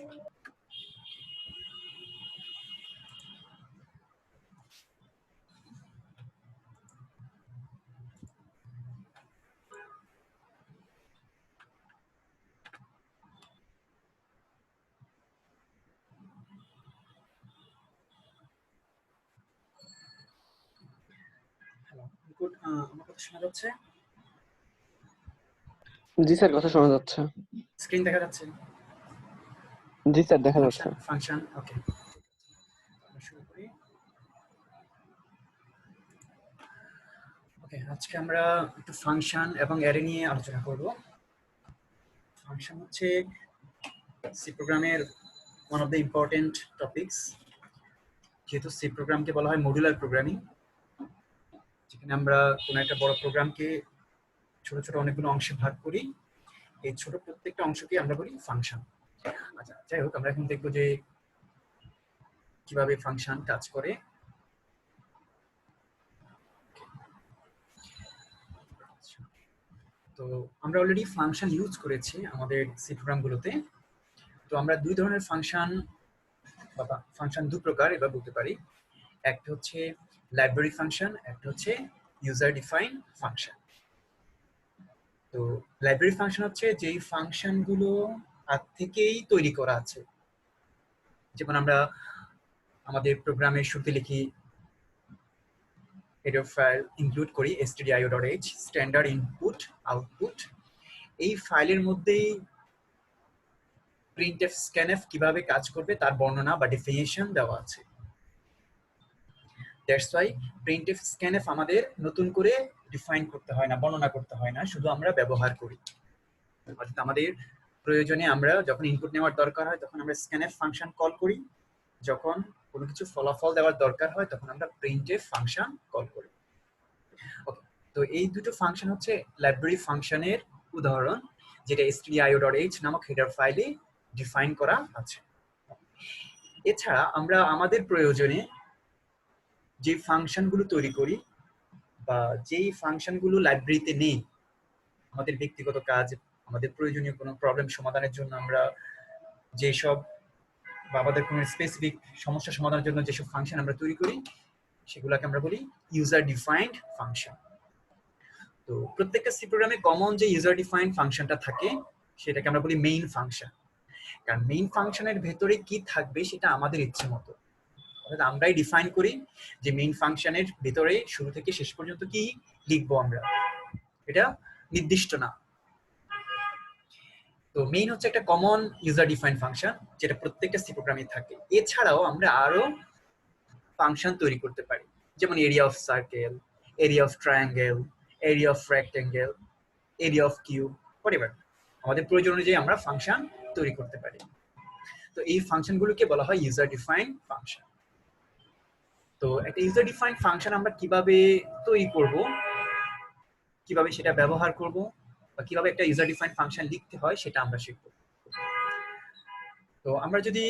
Hello, good. আমার কথা শোনা যাচ্ছে? জি স্যার, কথা শোনা যাচ্ছে। স্ক্রিন দেখা যাচ্ছে? জি স্যার, দেখা যাচ্ছে। ফাংশন ওকে, আমরা শুরু করি। ওকে, আজকে আমরা একটু ফাংশন এবং অ্যারে নিয়ে আলোচনা করব। ফাংশন হচ্ছে সি প্রোগ্রামের one of the important topics, যেহেতু সি প্রোগ্রামকে বলা হয় মডুলার প্রোগ্রামিং, যেখানে আমরা কোনো একটা বড় প্রোগ্রামকে ছোট ছোট অনেকগুলো অংশে ভাগ করি। এই ছোট প্রত্যেকটা অংশকে আমরা বলি ফাংশন। আচ্ছা, যাই হোক, আমরা এখন দেখবো যে কিভাবে ফাংশন কাজ করে। তো আমরা অলরেডি ফাংশন ইউজ করেছি আমাদের সি প্রোগ্রামগুলোতে। তো আমরা দুই ধরনের ফাংশন বা ফাংশন দু প্রকার এবার বলতে পারি। একটা হচ্ছে লাইব্রেরি ফাংশন, একটা হচ্ছে ইউজার ডিফাইন ফাংশন। তো লাইব্রেরি ফাংশন হচ্ছে যেই ফাংশনগুলো আগ থেকেই তৈরি করা আছে, যেমন আমরা আমাদের প্রোগ্রামের শুরুতে লিখি হেডার ফাইল ইনক্লুড করি stdio.h, স্ট্যান্ডার্ড ইনপুট আউটপুট। এই ফাইলের মধ্যেই প্রিন্টএফ স্ক্যানএফ কিভাবে কাজ করবে তার বর্ণনা বা ডেফিনিশন দেওয়া আছে। দ্যাটস ওয়াই প্রিন্টএফ স্ক্যানএফ আমাদের নতুন করে ডিফাইন করতে হয় না, বর্ণনা করতে হয় না, শুধু আমরা ব্যবহার করি। অর্থাৎ আমাদের প্রয়োজনে আমরা যখন ইনপুট নেওয়ার দরকার হয় তখন আমরা স্ক্যানএফ ফাংশন কল করি, যখন কোনো কিছু ফলাফল দেওয়ার দরকার হয় তখন আমরা প্রিন্টএফ ফাংশন কল করি। ওকে, তো এই দুটো ফাংশন হচ্ছে লাইব্রেরি ফাংশনের উদাহরণ, যেটা stdio.h নামক হেডার ফাইলে ডিফাইন করা আছে। এছাড়া আমরা আমাদের প্রয়োজনে যে ফাংশনগুলো তৈরি করি বা যেই ফাংশনগুলো লাইব্রেরিতে নেই, আমাদের ব্যক্তিগত কাজ, আমাদের প্রয়োজনীয় কোনো প্রবলেম সমাধানের জন্য আমরা যেসব বা আমাদের কোনো স্পেসিফিক সমস্যা সমাধানের জন্য যেসব ফাংশন আমরা তৈরি করি সেগুলোকে আমরা বলি ইউজার ডিফাইন্ড ফাংশন। তো প্রত্যেকটা সি প্রোগ্রামে কমন যে ইউজার ডিফাইন্ড ফাংশনটা থাকে সেটাকে আমরা বলি মেইন ফাংশন। কারণ মেইন ফাংশনের ভেতরে কি থাকবে সেটা আমাদের ইচ্ছে মতো, অর্থাৎ আমরাই ডিফাইন করি যে মেইন ফাংশনের ভেতরে শুরু থেকে শেষ পর্যন্ত কি লিখবো আমরা, এটা নির্দিষ্ট না। তো মেইন হচ্ছে একটা কমন ইউজার ডিফাইন্ড ফাংশন যেটা প্রত্যেকটা সি প্রোগ্রামে থাকে। এছাড়াও আমরা আরো ফাংশন তৈরি করতে পারি, যেমন area of circle, area of triangle, area of rectangle, area of cube, whatever আমাদের প্রয়োজন অনুযায়ী আমরা ফাংশন তৈরি করতে পারি। তো এই ফাংশনগুলোকে বলা হয় ইউজার ডিফাইন্ড ফাংশন। তো একটা ইউজার ডিফাইন্ড ফাংশন আমরা কিভাবে তৈরি করব, কিভাবে সেটা ব্যবহার করব, বা কিভাবে একটা ইউজার ডিফাইন্ড ফাংশন লিখতে হয় সেটা আমরা শিখব। তো আমরা যদি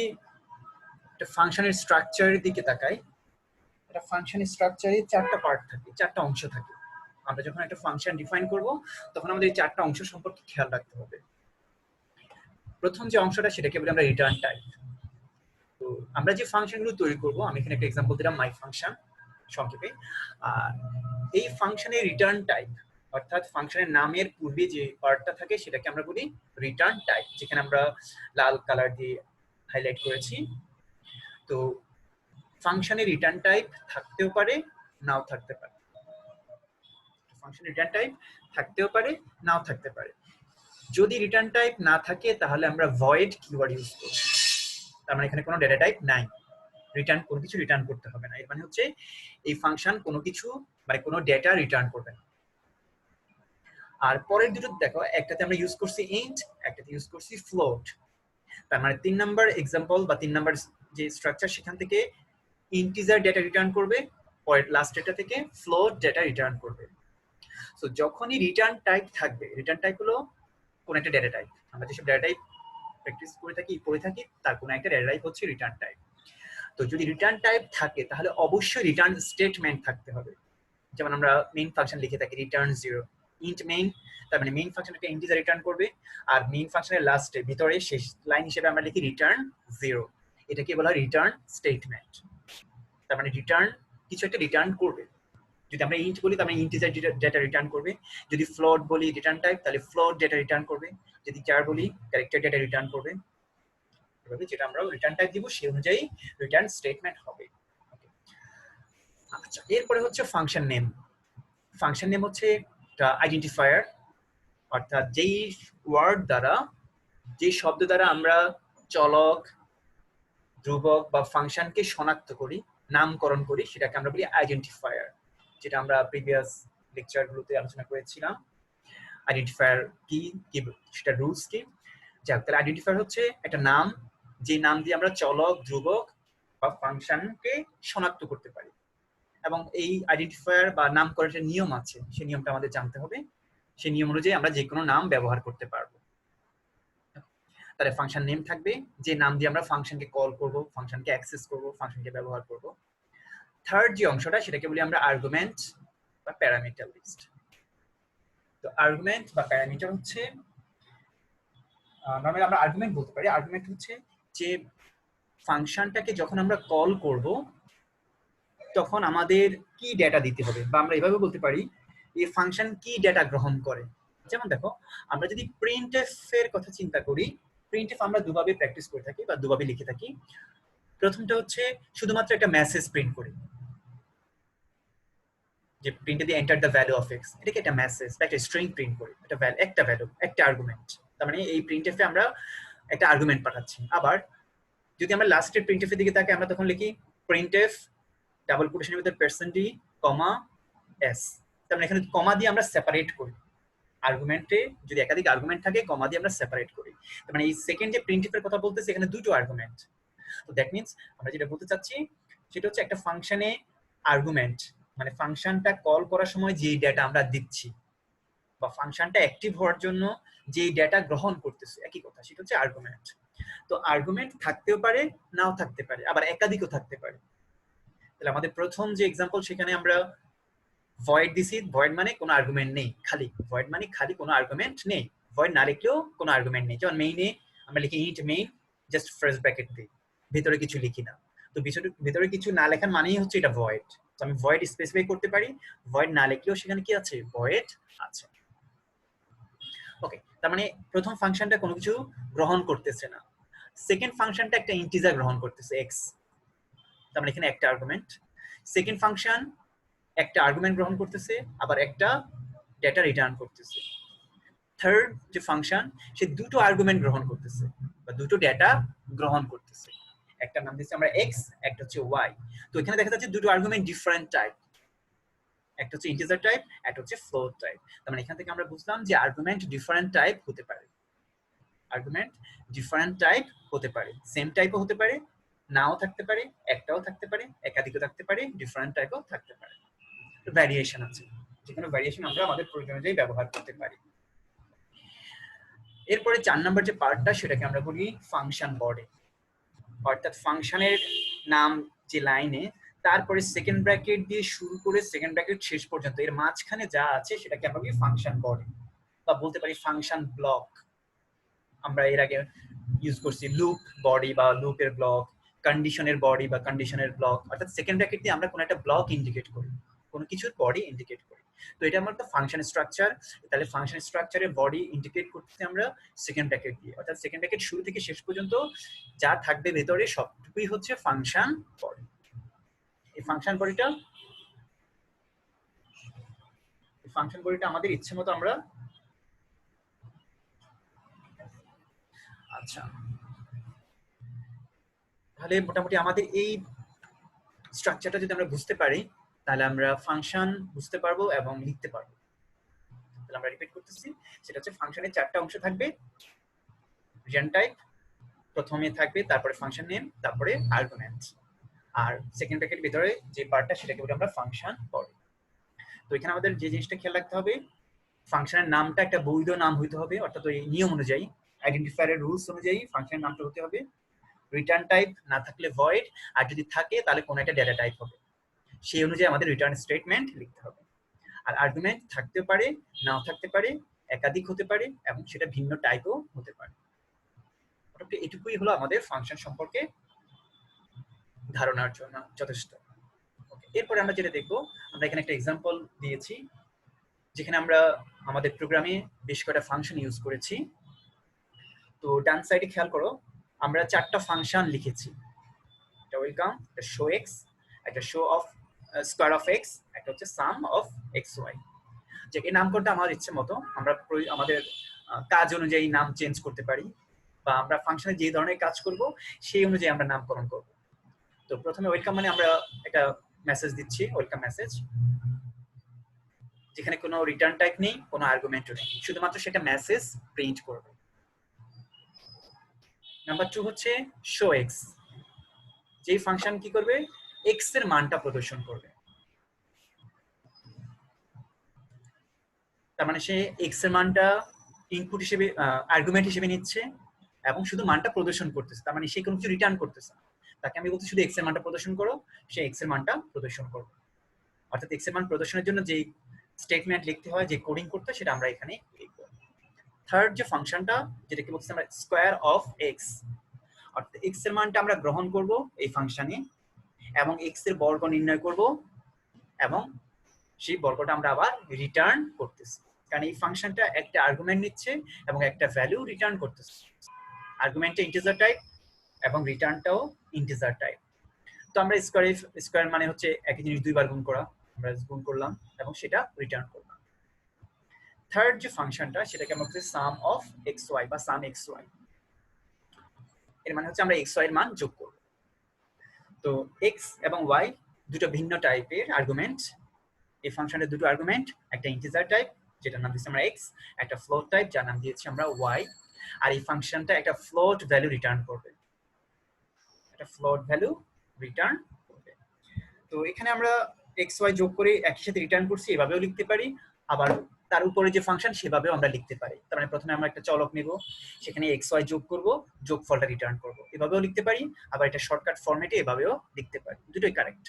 একটা ফাংশনের স্ট্রাকচারের দিকে তাকাই, একটা ফাংশনের স্ট্রাকচারে চারটা পার্ট থাকে, চারটা অংশ থাকে। আমরা যখন একটা ফাংশন ডিফাইন করব তখন আমাদের এই চারটা অংশ সম্পর্কে খেয়াল রাখতে হবে। প্রথম যে অংশটা সেটাকে বলি আমরা রিটার্ন টাইপ। তো আমরা যে ফাংশনগুলো তৈরি করব, আমি এখানে একটা এক্সাম্পল দিলাম মাই ফাংশন সংক্ষেপে। আর এই ফাংশনের রিটার্ন টাইপ, অর্থাৎ ফাংশনের নামের পূর্বে যে পার্টটা থাকে সেটাকে আমরা বলি রিটার্ন টাইপ, যেখানে আমরা লাল কালার দিয়ে হাইলাইট করেছি। তো ফাংশনের রিটার্ন টাইপ থাকতেও পারে, নাও থাকতে পারে। ফাংশনের রিটার্ন টাইপ থাকতেও পারে, নাও থাকতে পারে। যদি রিটার্ন টাইপ না থাকে তাহলে আমরা ভয়েড কিওয়ার্ড ইউজ করব, তার মানে এখানে কোনো ডেটা টাইপ নাই, রিটার্ন কোনো কিছু রিটার্ন করতে হবে না। এর মানে হচ্ছে এই ফাংশন কোনো কিছু মানে কোনো ডেটা রিটার্ন করবে না। আর পরের দুটো দেখো, একটাতে আমরা ইউজ করছি ইন্ট, একটাতে ইউজ করছি ফ্লোট। তার মানে 3 নাম্বার এক্সাম্পল বা 3 নাম্বার যে স্ট্রাকচার সেখান থেকে ইন্টিজার ডেটা রিটার্ন করবে, পরের লাস্ট ডেটা থেকে ফ্লোট ডেটা রিটার্ন করবে। সো যখনই রিটার্ন টাইপ থাকবে, রিটার্ন টাইপ হলো কোন একটা ডেটা টাইপ, আমরা যেসব ডেটা টাইপ প্র্যাকটিস করে থাকি তার কোনো একটা ডেটা টাইপ হচ্ছে রিটার্ন টাইপ। তো যদি রিটার্ন টাইপ থাকে তাহলে অবশ্যই রিটার্ন স্টেটমেন্ট থাকতে হবে। যেমন আমরা মেইন ফাংশন লিখে থাকি রিটার্ন 0, ইন্ট মেইন, তার মানে মেইন ফাংশন একটা ইন্টিজার রিটার্ন করবে, আর মেইন ফাংশনের লাস্টে ভিতরে শেষ লাইন হিসেবে আমরা লিখি রিটার্ন 0। এটাকে বলা হয় রিটার্ন স্টেটমেন্ট। তার মানে রিটার্ন কিছু একটা রিটার্ন করবে। যদি আমরা ইন্ট বলি তার মানে ইন্টিজার ডেটা রিটার্ন করবে, যদি ফ্লোট বলি রিটার্ন টাইপ তাহলে ফ্লোট ডেটা রিটার্ন করবে, যদি চার বলি ক্যারেক্টার ডেটা রিটার্ন করবে। এভাবে যেটা আমরা রিটার্ন টাইপ দিব সেই অনুযায়ী রিটার্ন স্টেটমেন্ট হবে। আচ্ছা, এরপরে হচ্ছে ফাংশন নেম। ফাংশন নেম হচ্ছে একটা আইডেন্টিফায়ার, অর্থাৎ যেই ওয়ার্ড দ্বারা, যেই শব্দ দ্বারা আমরা চলক, ধ্রুবক বা ফাংশনকে শনাক্ত করি, নামকরণ করি, সেটাকে আমরা বলি আইডেন্টিফায়ার, যেটা আমরা প্রিভিয়াস লেকচারগুলোতে আলোচনা করেছিলাম। আইডেন্টিফায়ার কি, সেটা রুলস কি। যাক, তাহলে আইডেন্টিফায়ার হচ্ছে একটা নাম, যে নাম দিয়ে আমরা চলক, ধ্রুবক বা ফাংশনকে শনাক্ত করতে পারি। এবং এই আইডেন্টিফায়ার বা নামকরণের নিয়ম আছে, সেই নিয়মটা আমাদের জানতে হবে। সেই নিয়ম অনুযায়ী আমরা যে কোনো নাম ব্যবহার করতে পারবো। তাহলে ফাংশন নেম থাকবে, যে নাম দিয়ে আমরা ফাংশনকে কল করব, ফাংশনকে অ্যাক্সেস করব, ফাংশনকে ব্যবহার করব। থার্ড যে অংশটা সেটাকে বলি আমরা আর্গুমেন্ট বা প্যারামিটার লিস্ট। তো আর্গুমেন্ট বা প্যারামিটার হচ্ছে, নরমালি আমরা আর্গুমেন্ট বলতে পারি। আর্গুমেন্ট হচ্ছে যে ফাংশনটাকে যখন আমরা কল করব তখন আমাদের কি ডেটা দিতে হবে, বা আমরা এভাবে বলতে পারি এই ফাংশন কি ডেটা গ্রহণ করে। যেমন দেখো, আমরা যদি প্রিন্টএফ এর কথা চিন্তা করি, প্রিন্টএফ আমরা দুভাবে প্র্যাকটিস করে থাকি বা দুভাবে লিখে থাকি। প্রথমটা হচ্ছে শুধুমাত্র একটা মেসেজ প্রিন্ট করি, যে প্রিন্টে দিয়ে enter the value of x, এটাকে একটা মেসেজ বা একটা স্ট্রিং প্রিন্ট করি, একটা ভ্যালু, একটা আর্গুমেন্ট। তার মানে এই প্রিন্টএফ এ আমরা একটা আর্গুমেন্ট পাঠাচ্ছি। আবার যদি আমরা লাস্টের প্রিন্টএফ এর দিকে তাকে আমরা তখন লিখি প্রিন্টএফ ডাবল কোটেশনের ভিতরে %d, s। তার মানে এখানে কমা দিয়ে আমরা সেপারেট করি। আর্গুমেন্টে যদি একাধিক আর্গুমেন্ট থাকে, কমা দিয়ে আমরা সেপারেট করি। তার মানে এই সেকেন্ড যে প্রিন্টএফ এর কথা বলতেছি, এখানে দুটো আর্গুমেন্ট। তো দ্যাট মিন্স আমরা যেটা বলতে চাচ্ছি সেটা হচ্ছে একটা ফাংশনে আর্গুমেন্ট মানে ফাংশনটা কল করার সময় যে ডেটা আমরা দিচ্ছি বা ফাংশনটা অ্যাক্টিভ হওয়ার জন্য যে ডেটা গ্রহণ করতেছে, একই কথা, সেটা হচ্ছে আর্গুমেন্ট। তো আর্গুমেন্ট থাকতেও পারে, নাও থাকতে পারে, আবার একাধিকও থাকতে পারে। তাহলে আমাদের প্রথম যে এক্সাম্পল, সেখানে আমরা ভয়েড দিছি, ভয়েড মানে কোনো আর্গুমেন্ট নেই, খালি। ভয়েড মানে খালি, কোনো আর্গুমেন্ট নেই। ভয়েড না লিখলেও কোনো আর্গুমেন্ট নেই। যেমন মেইনে আমরা লিখি int main, just first bracket দিই, ভিতরে কিছু লিখি না। তো ভিতরে কিছু না লেখার মানেই হচ্ছে এটা ভয়েড। তো আমি ভয়েড স্পেসিফাই করতে পারি, ভয়েড না লিখলেও সেখানে কি আছে, ভয়েড আছে। ওকে, তার মানে প্রথম ফাংশনটা কোনো কিছু গ্রহণ করতেছে না। সেকেন্ড ফাংশনটা একটা ইন্টিজার গ্রহণ করতেছে, এক্স। তার মানে এখানে একটা আর্গুমেন্ট। সেকেন্ড ফাংশন একটা আর্গুমেন্ট গ্রহণ করতেছে, আবার একটা ডেটা রিটার্ন করতেছে। থার্ড যে ফাংশন, সে দুটো আর্গুমেন্ট গ্রহণ করতেছে বা দুটো ডেটা গ্রহণ করতেছে। একটা নাম দিচ্ছি আমরা এক্স, একটা হচ্ছে ওয়াই। তো এখানে দেখা যাচ্ছে দুটো আর্গুমেন্ট ডিফারেন্ট টাইপ, একটা হচ্ছে ইন্টিজার টাইপ, একটা হচ্ছে ফ্লোট টাইপ। তার মানে এখান থেকে আমরা বুঝলাম যে আর্গুমেন্ট ডিফারেন্ট টাইপ হতে পারে। আর্গুমেন্ট ডিফারেন্ট টাইপ হতে পারে, সেম টাইপও হতে পারে, নাও থাকতে পারে, একটাও থাকতে পারে, একাধিকও থাকতে পারে, ডিফারেন্ট টাইপও থাকতে পারে। ভ্যারিয়েশন আছে, যে কোনো ভ্যারিয়েশন আমরা আমাদের প্রয়োজন অনুযায়ী ব্যবহার করতে পারি। এরপরে 4 নম্বর যে পার্টটা, সেটাকে আমরা বলি ফাংশন বডি। অর্থাৎ ফাংশনের নাম যে লাইনে, তারপরে সেকেন্ড ব্র্যাকেট দিয়ে শুরু করে সেকেন্ড ব্র্যাকেট শেষ পর্যন্ত এর মাঝখানে যা আছে সেটাকে আমরা বলি ফাংশন বডি, বা বলতে পারি ফাংশন ব্লক। আমরা এর আগে ইউজ করছি লুপ বডি বা লুপের ব্লক, কন্ডিশনের বডি বা কন্ডিশনের ব্লক। অর্থাৎ সেকেন্ড ব্র্যাকেট দিয়ে আমরা কোনো একটা ব্লক ইন্ডিকেট করি, কোনো কিছুর বডি ইন্ডিকেট করি। তো এটা আমার তো ফাংশন স্ট্রাকচার। তাহলে ফাংশন স্ট্রাকচারের বডি ইন্ডিকেট করতে আমরা সেকেন্ড ব্র্যাকেট দিয়ে, অর্থাৎ সেকেন্ড ব্র্যাকেট শুরু থেকে শেষ পর্যন্ত যা থাকবে ভেতরে সবটুকুই হচ্ছে ফাংশন বডি। এই ফাংশন বডিটা আমাদের ইচ্ছে মতো আমরা, আচ্ছা, তাহলে মোটামুটি আমাদের এই স্ট্রাকচারটা যদি আমরা বুঝতে পারি, তাহলে আমরা ফাংশন বুঝতে পারবো এবং লিখতে পারবো। তাহলে আমরা রিপিট করতেছি, সেটা হচ্ছে ফাংশনের 4টা অংশ থাকবে। রিটার্ন টাইপ প্রথমে থাকবে, তারপরে ফাংশন নেম, তারপরে আর্গুমেন্ট, আর সেকেন্ড ব্র্যাকেট ভিতরে যে পার্টটা সেটাকে বলি আমরা ফাংশন বডি। তো এখানে আমাদের যে জিনিসটা খেয়াল রাখতে হবে, ফাংশনের নামটা একটা বৈধ নাম হইতে হবে, অর্থাৎ ওই নিয়ম অনুযায়ী, আইডেন্টিফায়ারের রুলস অনুযায়ী ফাংশনের নামটা হতে হবে। রিটার্ন টাইপ না থাকলে ভয়েড, আর যদি থাকে তাহলে কোনো একটা ডেটা টাইপ হবে, সেই অনুযায়ী আমাদের রিটার্ন স্টেটমেন্ট লিখতে হবে। আর আর্গুমেন্ট থাকতে পারে, নাও থাকতে পারে, একাধিক হতে পারে, এবং সেটা ভিন্ন টাইপও হতে পারে। এটুকুই হলো আমাদের ফাংশন সম্পর্কে ধারণার জন্য যথেষ্ট। এরপরে আমরা যেটা দেখবো, আমরা এখানে একটা এক্সাম্পল দিয়েছি যেখানে আমরা আমাদের প্রোগ্রামে বেশ কয়েকটা ফাংশন ইউজ করেছি। তো ডান সাইডে খেয়াল করো, আমরা 4টা ফাংশন লিখেছি। একটা ওয়েলকাম, একটা শো এক্স, একটা show off square of x, একটা হচ্ছে সাম অফ এক্স ওয়াই। যে এই নামকরণটা আমার ইচ্ছে মতো আমরা আমাদের কাজ অনুযায়ী নাম চেঞ্জ করতে পারি, বা আমরা ফাংশনে যে ধরনের কাজ করব সেই অনুযায়ী আমরা নামকরণ করব। তো প্রথমে ওয়েলকাম মানে আমরা একটা মেসেজ দিচ্ছি, ওয়েলকাম মেসেজ, যেখানে কোনো রিটার্ন টাইপ নেই, কোনো আর্গুমেন্টও নেই, শুধুমাত্র সেটা মেসেজ প্রিন্ট করবে। নাম্বার 2 হচ্ছে শো এক্স, যেই ফাংশন কি করবে, এক্স এর মানটা প্রদর্শন করবে। তার মানে সে এক্স এর মানটা ইনপুট হিসেবে, আর্গুমেন্ট হিসেবে নিচ্ছে এবং শুধু মানটা প্রদর্শন করতেছে। তার মানে সে কোনো কিছু রিটার্ন করতেছে না। তাকে আমি বলছি শুধু এক্স এর মানটা প্রদর্শন করো, সে এক্স এর মানটা প্রদর্শন করবে। অর্থাৎ এক্স এর মান প্রদর্শনের জন্য যে স্টেটমেন্ট লিখতে হয়, যে কোডিং করতে হয়, সেটা আমরা এখানে লিখব। থার্ড যে ফাংশনটা, যেটাকে বলছি আমরা স্কোয়ার অফ এক্স, অর্থাৎ এক্স এর মানটা আমরা গ্রহণ করব এই ফাংশনে এবং এক্স এর বর্গ নির্ণয় করব, এবং সেই বর্গটা আমরা আবার রিটার্ন করতেছি, কারণ এই ফাংশনটা একটা আর্গুমেন্ট নিচ্ছে এবং একটা ভ্যালু রিটার্ন করতেছে। আর্গুমেন্টটা ইন্টিজার টাইপ এবং রিটার্নটাও ইন্টিজার টাইপ। তো আমরা স্কোয়ার মানে হচ্ছে একই জিনিস দুইবার গুণ করা, আমরা গুণ করলাম এবং সেটা রিটার্ন করলাম। থার্ড যে ফাংশনটা, সেটাকে আমরা বলছি সাম অফ এক্স ওয়াই বা সাম এক্স ওয়াই। এর মানে হচ্ছে আমরা এক্স ওয়াই এর মান যোগ করব। তো এক্স এবং ওয়াই দুটো ভিন্ন টাইপের আর্গুমেন্ট। এই ফাংশনের দুটো আর্গুমেন্ট, একটা ইন্টিজার টাইপ যেটার নাম দিয়েছি আমরা এক্স, একটা ফ্লোট টাইপ যার নাম দিয়েছি আমরা ওয়াই। আর এই ফাংশনটা একটা ফ্লোট ভ্যালু রিটার্ন করবে, একটা ফ্লোট ভ্যালু রিটার্ন করবে। তো এখানে আমরা এক্স ওয়াই যোগ করে একই সাথে রিটার্ন করছি, এভাবেও লিখতে পারি, আবার তার উপরে যে ফাংশন সেভাবেও আমরা লিখতে পারি। তার মানে প্রথমে আমরা একটা চলক নেব, সেখানে এক্স ওয়াই যোগ করব, যোগফলটা রিটার্ন করব, এভাবেও লিখতে পারি, আবার এটা শর্টকাট ফরম্যাটে এভাবেও লিখতে পারি, দুটোই কারেক্ট।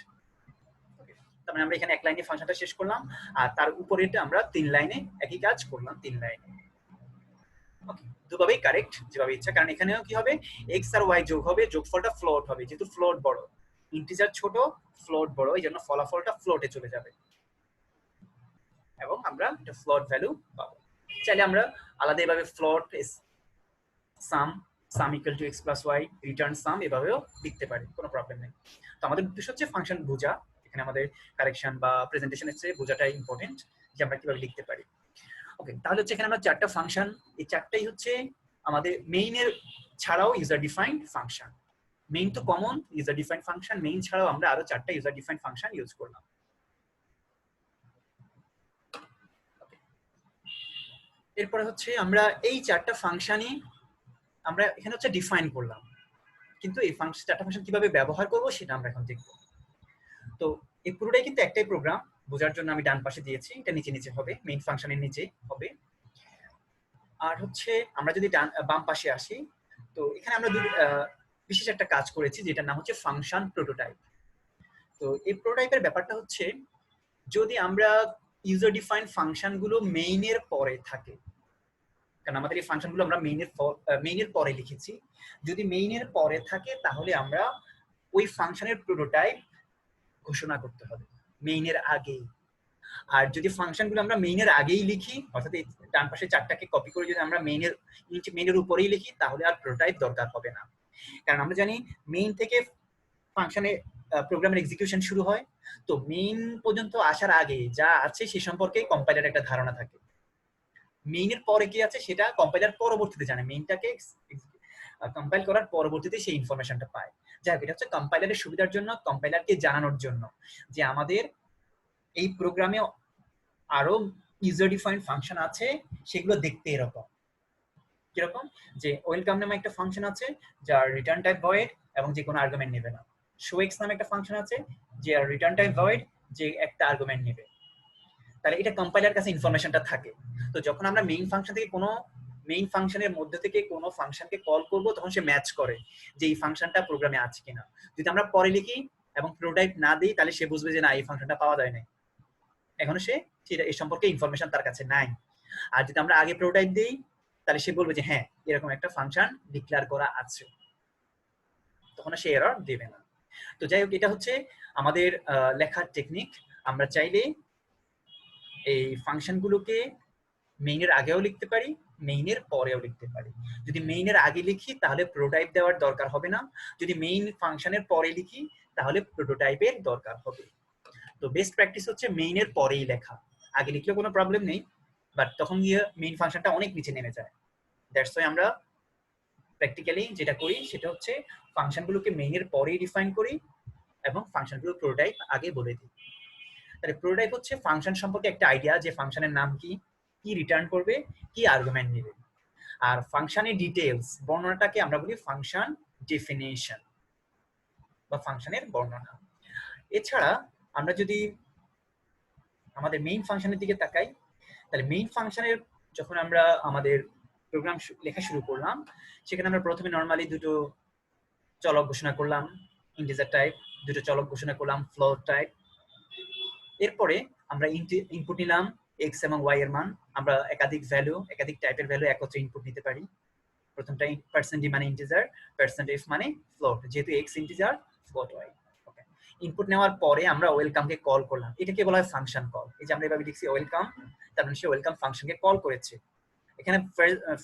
তার মানে আমরা এখানে এক লাইনে ফাংশনটা শেষ করলাম, আর তার উপরেটা আমরা 3 লাইনে একই কাজ করলাম, 3 লাইনে। ওকে, দুভাবেই কারেক্ট, যেভাবে ইচ্ছা। কারণ এখানেও কি হবে, এক্স আর ওয়াই যোগ হবে, যোগফলটা ফ্লোট হবে, যেহেতু ফ্লোট বড়, ইন্টিজার ছোট, ফ্লোট বড়, এই জন্য ফলাফলটা ফ্লোটে চলে যাবে এবং আমরা একটা ফ্লোট ভ্যালু পাবো। চাইলে আমরা আলাদা এভাবে float sum, sum equal to x plus y, return sum, এভাবেও লিখতে পারি, কোনো প্রবলেম নেই। তো আমাদের উদ্দেশ্য হচ্ছে ফাংশন বোঝা, এখানে আমাদের কারেকশন বা প্রেজেন্টেশনের চেয়ে বোঝাটাই ইম্পর্টেন্ট, যে আমরা কিভাবে লিখতে পারি। ওকে, তাহলে হচ্ছে এখানে আমরা 4টা ফাংশন, এই 4টাই হচ্ছে আমাদের মেইনের ছাড়াও ইউজার ডিফাইন্ড ফাংশন। মেইন তো common, user defined function, main ছাড়াও আমরা আরো 4টা ইউজার ডিফাইন্ড ফাংশন ইউজ করলাম। এরপরে হচ্ছে আমরা এই 4টা ফাংশনই আমরা এখানে হচ্ছে ডিফাইন করলাম, কিন্তু এই 4টা ফাংশন কিভাবে ব্যবহার করব সেটা আমরা এখন দেখব। তো এই পুরোটাই কিন্তু একটাই প্রোগ্রাম, বোঝার জন্য আমি ডান পাশে দিয়েছি, এটা নিচে নিচে হবে, মেইন ফাংশনের নিচে হবে। আর হচ্ছে আমরা যদি বাম পাশে আসি, তো এখানে আমরা বিশেষ একটা কাজ করেছি যেটার নাম হচ্ছে ফাংশন প্রোটোটাইপ। তো এই প্রোটোটাইপের ব্যাপারটা হচ্ছে, যদি আমরা ইউজার ডিফাইন্ড ফাংশনগুলো মেইনের পরে থাকে, কারণ আমাদের এই ফাংশনগুলো আমরা মেইনের পরে লিখেছি, যদি মেইনের পরে থাকে তাহলে আমরা ওই ফাংশনের প্রোটোটাইপ ঘোষণা করতে হবে মেইনের আগেই। আর যদি ফাংশনগুলো আমরা মেইনের আগেই লিখি, অর্থাৎ এই ডান পাশে 4টাকে কপি করে যদি আমরা মেইনের উপরেই লিখি, তাহলে আর প্রোটোটাইপ দরকার হবে না। কারণ আমরা জানি মেইন থেকে ফাংশনে প্রোগ্রামের এক্সিকিউশন শুরু হয়, তো মেইন পর্যন্ত আসার আগে যা আছে সে সম্পর্কে কম্পাইলার একটা ধারণা থাকে। মেইনের পরে কি আছে সেটা কম্পাইলার পরবর্তীতে জানে, মেইনটাকে কম্পাইল করার পরবর্তীতে সেই ইনফরমেশনটা পায়। যাই হোক, এটা হচ্ছে কম্পাইলারের সুবিধার জন্য, কম্পাইলারকে জানানোর জন্য যে আমাদের এই প্রোগ্রামে আরো ইউজার ডিফাইন্ড ফাংশন আছে, সেগুলো দেখতে এরকম। কিরকম, যে ওয়েলকাম নামে একটা ফাংশন আছে যার রিটার্ন টাইপ ভয়েড এবং যে কোনো আর্গুমেন্ট নেবে না। শো এক্স নামে একটা ফাংশন আছে যে রিটার্ন টাইপ ভয়েড, যে একটা আর্গুমেন্ট নেবে। তাহলে এটা কম্পাইলার কাছে ইনফরমেশনটা থাকে। তো যখন আমরা মেইন ফাংশন থেকে কোনো মেইন ফাংশনের মধ্যে থেকে কোনো ফাংশনকে কল করব, তখন সে ম্যাচ করে যে এই ফাংশনটা প্রোগ্রামে আছে কিনা। যদি আমরা পরে লিখি এবং প্রোটোটাইপ না দিই, তাহলে সে বুঝবে যে না, এই ফাংশনটা পাওয়া যায় না, এখনো সে সেটা এই সম্পর্কে ইনফরমেশন তার কাছে নাই। আর যদি আমরা আগে প্রোটোটাইপ দেই তাহলে সে বলবে যে হ্যাঁ এরকম একটা ফাংশন ডিক্লেয়ার করা আছে, তখন সে এরর দেবে না। তো যাই হোক, এটা হচ্ছে আমাদের লেখার টেকনিক। আমরা চাইলে এই ফাংশনগুলোকে মেইনের আগেও লিখতে পারি, মেইনের পরেও লিখতে পারি। যদি মেইনের আগে লিখি তাহলে প্রোটোটাইপ দেওয়ার দরকার হবে না, যদি মেইন ফাংশনের পরে লিখি তাহলে প্রোটোটাইপের দরকার হবে। তো বেস্ট প্র্যাকটিস হচ্ছে মেইনের পরেই লেখা, আগে লিখলেও কোনো প্রবলেম নেই, বাট তখন গিয়ে মেইন ফাংশনটা অনেক নিচে নেমে যায়। দ্যাটস ওয়াই আমরা প্র্যাকটিক্যালি যেটা করি সেটা হচ্ছে ফাংশনগুলোকে মেইনের পরেই ডিফাইন করি এবং ফাংশনগুলোর প্রোটোটাইপ আগে বলে দিই। তাহলে প্রোটোটাইপ হচ্ছে ফাংশন সম্পর্কে একটা আইডিয়া, যে ফাংশনের নাম কি, কি রিটার্ন করবে, কি আর্গুমেন্ট নেবে। আর ফাংশনের ডিটেইলস বর্ণনাটাকে আমরা বলি ফাংশন ডেফিনিশন বা ফাংশনের বর্ণনা। এছাড়া আমরা যদি আমাদের মেইন ফাংশনের দিকে তাকাই, তাহলে মেইন ফাংশনের যখন আমরা আমাদের প্রোগ্রাম লেখা শুরু করলাম, সেখানে আমরা প্রথমে নর্মালি দুটো চলক ঘোষণা করলাম, ইন্টিজার টাইপ, দুটো চলক ঘোষণা করলাম, ফ্লোট টাইপ। এরপরে আমরা ইনপুট নিলাম এক্স এবং ওয়াই এর মান। আমরা একাধিক ভ্যালু, একাধিক টাইপের ভ্যালু একত্রে ইনপুট নিতে পারি। প্রথমটা %d মানে ইন্টিজার, %f মানে ফ্লোট, যেহেতু এক্স ইন্টিজার, ফ্লোট ওয়াই। ওকে, ইনপুট নেওয়ার পরে আমরা ওয়েলকামকে কল করলাম, এটাকে বলা হয় ফাংশন কল। এই যে আমরা এভাবে লিখছি ওয়েলকাম, তার মানে সে ওয়েলকাম ফাংশনকে কল করেছে। এখানে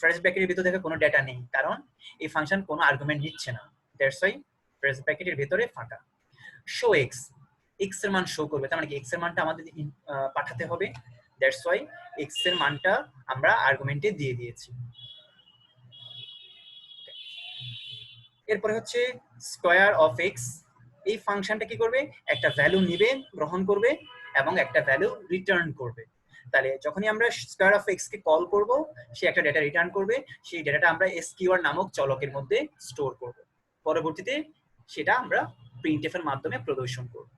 ফার্স্ট ব্র্যাকেটের ভিতর থেকে কোনো ডেটা নেই, কারণ এই ফাংশন কোনো আর্গুমেন্ট নিচ্ছে না। দ্যাটস ওয়াই ফার্স্ট ব্র্যাকেটের ভিতরে ফাঁকা। শো এক্স, এক্স এর মান শো করবে, তার মানে কি এক্স এর মানটা আমাদের পাঠাতে হবে। দ্যাটস ওয়াই এক্স এর মানটা আমরা আর্গুমেন্টে দিয়ে দিয়েছি। এরপরে হচ্ছে স্কয়ার অফ এক্স। এই ফাংশনটা কি করবে, একটা ভ্যালু নিবে, গ্রহণ করবে এবং একটা ভ্যালু রিটার্ন করবে। তাহলে যখনই আমরা square of x K call করব, সে একটা ডেটা রিটার্ন করবে, সেই ডেটাটা আমরা এসকিউআর নামক চলকের মধ্যে স্টোর করব। পরবর্তীতে সেটা আমরা প্রিন্টএফ এর মাধ্যমে প্রদর্শন করব।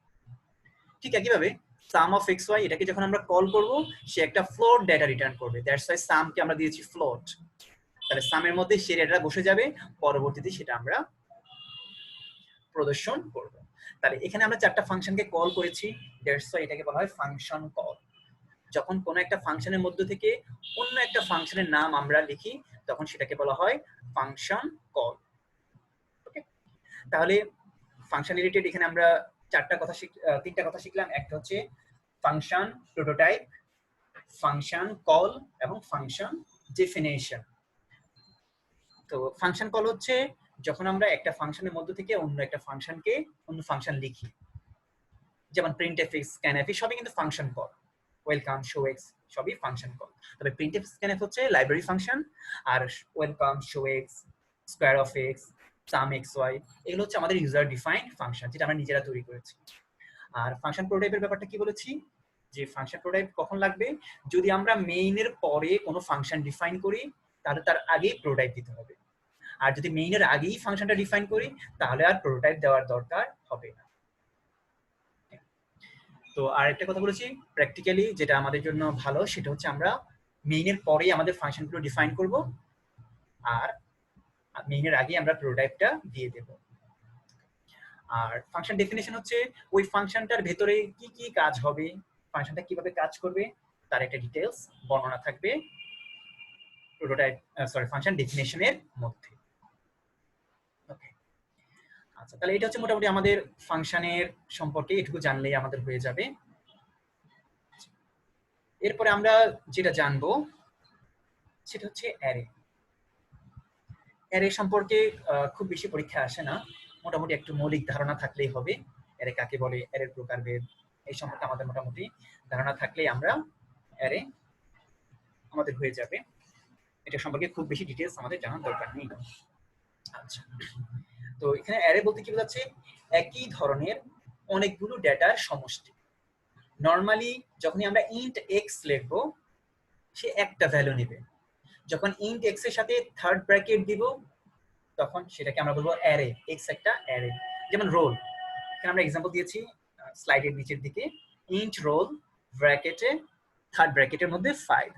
ঠিক একইভাবে সাম অফ এক্স ওয়াই, এটাকে যখন আমরা কল করব, সে একটা ফ্লোট ডেটা রিটার্ন করবে। দ্যাটস ওয়াই সামকে আমরা দিয়েছি ফ্লোট। তাহলে সামের মধ্যে সেই ডেটাটা বসে যাবে, পরবর্তীতে সেটা আমরা প্রদর্শন করব। তাহলে এখানে আমরা চারটা ফাংশনকে কল করেছি, দ্যাটস ওয়াই এটাকে বলা হয় ফাংশন কল। যখন কোনো একটা ফাংশনের মধ্য থেকে অন্য একটা ফাংশনের নাম আমরা লিখি, তখন সেটাকে বলা হয় ফাংশন কল। ওকে, তাহলে ফাংশন রিলেটেড এখানে আমরা তিনটা কথা শিখলাম। একটা হচ্ছে ফাংশন প্রোটোটাইপ, ফাংশন কল এবং ফাংশন ডেফিনিশন। তো ফাংশন কল হচ্ছে যখন আমরা একটা ফাংশনের মধ্য থেকে অন্য একটা ফাংশনকে অন্য ফাংশন লিখি, যেমন printf, scanf সবই কিন্তু function call. Welcome, show x সবই ফাংশন কল। তবে printf, scanf হচ্ছে লাইব্রেরি ফাংশন, আর welcome, show x, square of x, sum x y এগুলো হচ্ছে আমাদের ইউজার ডিফাইন্ড ফাংশন, যেটা আমরা নিজেরা তৈরি করেছি। আর ফাংশন প্রোটোটাইপের ব্যাপারটা কি বলেছি, যে ফাংশন প্রোটোটাইপ কখন লাগবে, যদি আমরা মেইনের পরে কোনো ফাংশন ডিফাইন করি তাহলে তার আগেই প্রোটোটাইপ দিতে হবে। আর যদি মেইনের আগেই ফাংশনটা ডিফাইন করি তাহলে আর প্রোটোটাইপ দেওয়ার দরকার হবে না। তো আর একটা কথা বলেছি, প্র্যাকটিক্যালি যেটা আমাদের জন্য ভালো সেটা হচ্ছে আমরা মেইনের পরেই আমাদের ফাংশনগুলো ডিফাইন করব, আর মেইনের আগে আমরা প্রোটোটাইপটা দিয়ে দেব। আর ফাংশন ডেফিনিশন হচ্ছে ওই ফাংশনটার ভেতরে কি কি কাজ হবে, ফাংশনটা কিভাবে কাজ করবে তার একটা ডিটেইলস বর্ণনা থাকবে প্রোটোটাইপ ফাংশন ডেফিনিশনের মধ্যে। ওকে, আচ্ছা, তাহলে এটা হচ্ছে মোটামুটি আমাদের ফাংশনের সম্পর্কে এটুকু জানলেই আমাদের হয়ে যাবে। এরপরে আমরা যেটা জানবো সেটা হচ্ছে অ্যারে। অ্যারে সম্পর্কে খুব বেশি পরীক্ষা আসে না, মোটামুটি একটু মৌলিক ধারণা থাকলেই হবে। অ্যারে কাকে বলে, অ্যারের প্রকারভেদ এই সম্পর্কে আমাদের মোটামুটি ধারণা থাকলেই আমরা অ্যারে আমাদের হয়ে যাবে। এটা সম্পর্কে খুব বেশি ডিটেইলস আমাদের জানার দরকার নেই। আচ্ছা, তো এখানে অ্যারে বলতে কি বোঝাচ্ছে, একই ধরনের অনেকগুলো ডেটার সমষ্টি। নরমালি যখনই আমরা ইন্ট এক্স লিখবো, সে একটা ভ্যালু নেবে। যখন ইন্ট এক্স এর সাথে থার্ড ব্র্যাকেট দিব, তখন সেটাকে আমরা বলবো অ্যারে। এক্স একটা অ্যারে। যেমন রোল, এখানে আমরা এক্সাম্পল দিয়েছি স্লাইডের নিচের দিকে, ইন্ট রোল ব্র্যাকেটে থার্ড ব্র্যাকেটের মধ্যে 5।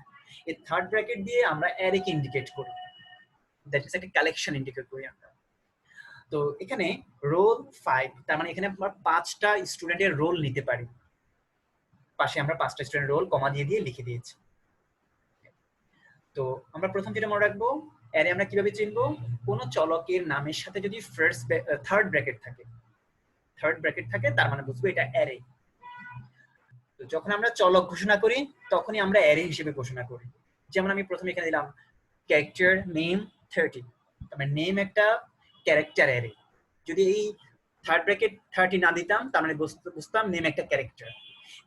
এই থার্ড ব্র্যাকেট দিয়ে আমরা অ্যারেকে ইন্ডিকেট করি, দ্যাট ইজ একটা কালেকশন ইন্ডিকেট করি আমরা। তো এখানে রোল 5, তার মানে এখানে আমরা 5টা স্টুডেন্টের রোল নিতে পারি। পাশে আমরা 5টা স্টুডেন্ট রোল কমা দিয়ে লিখে দিয়েছি। তো আমরা প্রথম যেটা মনে রাখবো, অ্যারে আমরা কিভাবে চিনবো? কোন চলকের নামের সাথে যদি থার্ড ব্র্যাকেট থাকে তার মানে বুঝবো এটা অ্যারে। তো যখন আমরা চলক ঘোষণা করি তখনই আমরা অ্যারে হিসেবে ঘোষণা করি। যেমন আমি প্রথমে এখানে দিলাম ক্যারেক্টার নেম 30, তার নেম একটা ক্যারেক্টার অ্যারে। যদি এই থার্ড ব্র্যাকেট 30 না দিতাম তার মানে বুঝতাম নেম একটা ক্যারেক্টার।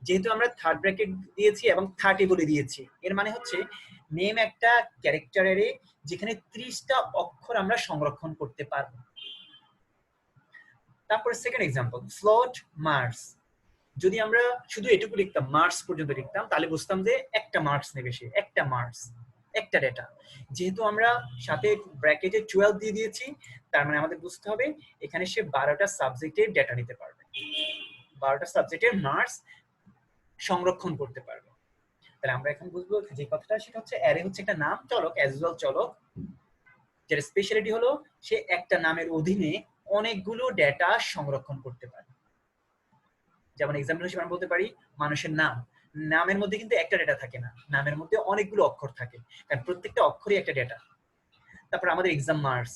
যেহেতু আমরা থার্ড ব্র্যাকেট দিয়েছি এবং 30 বলে দিয়েছি, এর মানে হচ্ছে নেম একটা ক্যারেক্টার অ্যারে যেখানে 30টা অক্ষর আমরা সংরক্ষণ করতে পারবো। তারপরে সেকেন্ড এক্সাম্পল, ফ্লোট মার্কস। যদি আমরা শুধু এটুকু লিখতাম, মার্কস পর্যন্ত লিখতাম, তাহলে বুঝতাম যে একটা মার্কস নেবে সে, একটা মার্কস, একটা ডেটা। যেহেতু আমরা সাথে ব্র্যাকেটে 12 দিয়ে দিয়েছি, তার মানে আমাদের বুঝতে হবে এখানে সে 12টা সাবজেক্টের ডেটা নিতে পারবে, 12টা সাবজেক্টের মার্কস সংরক্ষণ করতে পারবে। তাহলে আমরা এখন বুঝবো যে কথাটা, সেটা হচ্ছে অ্যারে হচ্ছে একটা নাম চলক, অ্যাজ ওয়েল চলক, যেটা স্পেশালিটি হলো সে একটা নামের অধীনে অনেকগুলো ডেটা সংরক্ষণ করতে পারে। যেমন এক্সাম্পল হিসেবে আমরা বলতে পারি মানুষের নাম, নামের মধ্যে কিন্তু একটা ডেটা থাকে না, নামের মধ্যে অনেকগুলো অক্ষর থাকে, কারণ প্রত্যেকটা অক্ষরই একটা ডেটা। তারপর আমাদের এক্সাম মার্কস,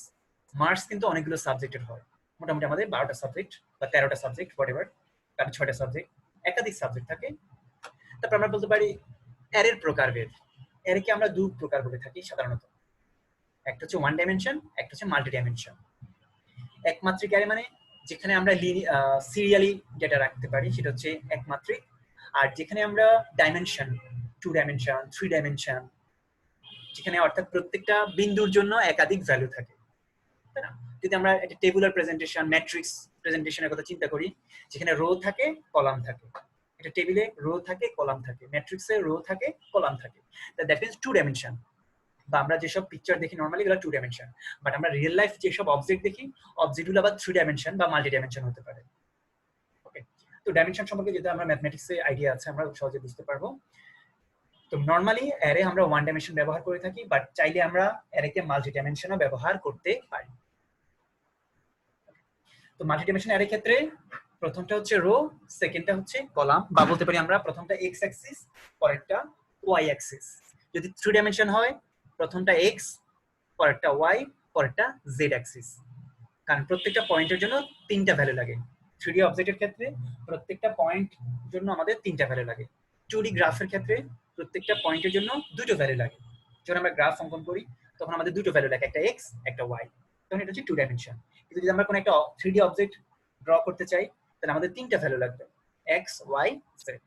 মার্কস কিন্তু অনেকগুলো সাবজেক্টের হয়, মোটামুটি আমাদের 12টা সাবজেক্ট বা 13টা সাবজেক্ট, হোয়াটএভার, তার 6টা সাবজেক্ট, একাধিক সাবজেক্ট থাকে। তারপর আমরা বলতে পারি অ্যারের প্রকারভেদ। অ্যারেকে আমরা দুই প্রকার বলে থাকি সাধারণত, একটা হচ্ছে ওয়ান ডাইমেনশন, একটা হচ্ছে মাল্টি ডাইমেনশন। একমাত্রিক অ্যারে মানে যেখানে আমরা সিরিয়ালি ডেটা রাখতে পারি, সেটা হচ্ছে একমাত্রিক। আর যেখানে আমরা ডাইমেনশন, 2 ডাইমেনশন, 3 ডাইমেনশন, যেখানে অর্থাৎ প্রত্যেকটা বিন্দুর জন্য একাধিক ভ্যালু থাকে, তাই না? যদি আমরা একটা টেবুলার প্রেজেন্টেশন, ম্যাট্রিক্স প্রেজেন্টেশনের কথা চিন্তা করি, যেখানে রো থাকে, কলাম থাকে, একটা টেবিলে রো থাকে, কলাম থাকে, ম্যাট্রিক্সে রো থাকে, কলাম থাকে, দ্যাট মিন্স 2 ডাইমেনশন। বা আমরা যেসব পিকচার দেখি নর্মালি এগুলো 2 ডাইমেনশন, বাট আমরা রিয়েল লাইফ যেসব অবজেক্ট দেখি, অবজেক্টগুলো আবার 3 ডাইমেনশন বা মাল্টি ডাইমেনশন হতে পারে। ওকে, তো ডাইমেনশন সম্পর্কে যেটা আমরা ম্যাথমেটিক্সে আইডিয়া আছে, আমরা সহজে বুঝতে পারবো। তো নর্মালি অ্যারে আমরা ওয়ান ডাইমেনশন ব্যবহার করে থাকি, বাট চাইলে আমরা অ্যারেকে মাল্টি ডাইমেনশনও ব্যবহার করতে পারি। তো মাল্টি ডাইমেনশন অ্যারে ক্ষেত্রে প্রথমটা হচ্ছে রো, সেকেন্ডটা হচ্ছে কলাম, বা বলতে পারি আমরা প্রথমটা এক্স অ্যাক্সিস, পরেরটা ওয়াই অ্যাক্সিস। যদি 3 ডাইমেনশন হয়, প্রথমটা এক্স, পরেরটা ওয়াই, পরেরটা জেড অ্যাক্সিস। কারণ প্রত্যেকটা পয়েন্টের জন্য 3টা ভ্যালু লাগে। 3D অবজেক্টের ক্ষেত্রে প্রত্যেকটা পয়েন্ট জন্য আমাদের 3টা ভ্যালু লাগে। 2D গ্রাফের ক্ষেত্রে প্রত্যেকটা পয়েন্টের জন্য 2টো ভ্যালু লাগে। যখন আমরা গ্রাফ অঙ্কন করি তখন আমাদের 2টো ভ্যালু লাগে, একটা এক্স, একটা ওয়াই, তখন এটা হচ্ছে 2 ডাইমেনশন। কিন্তু যদি আমরা কোনো একটা 3D অবজেক্ট ড্র করতে চাই, তাহলে আমাদের 3টা ভ্যালু লাগবে, এক্স, ওয়াই, জেড।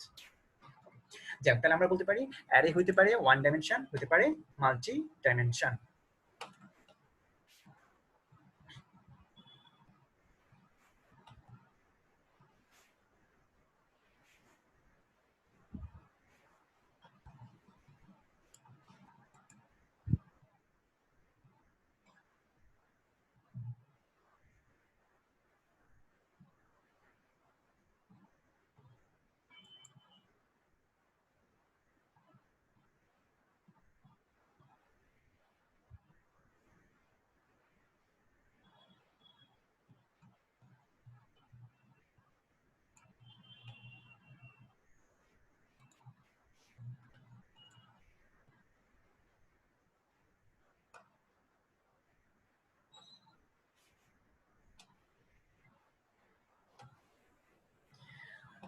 যাক, তাহলে আমরা বলতে পারি অ্যারে হইতে পারে ওয়ান ডাইমেনশন, হতে পারে মাল্টি ডাইমেনশন।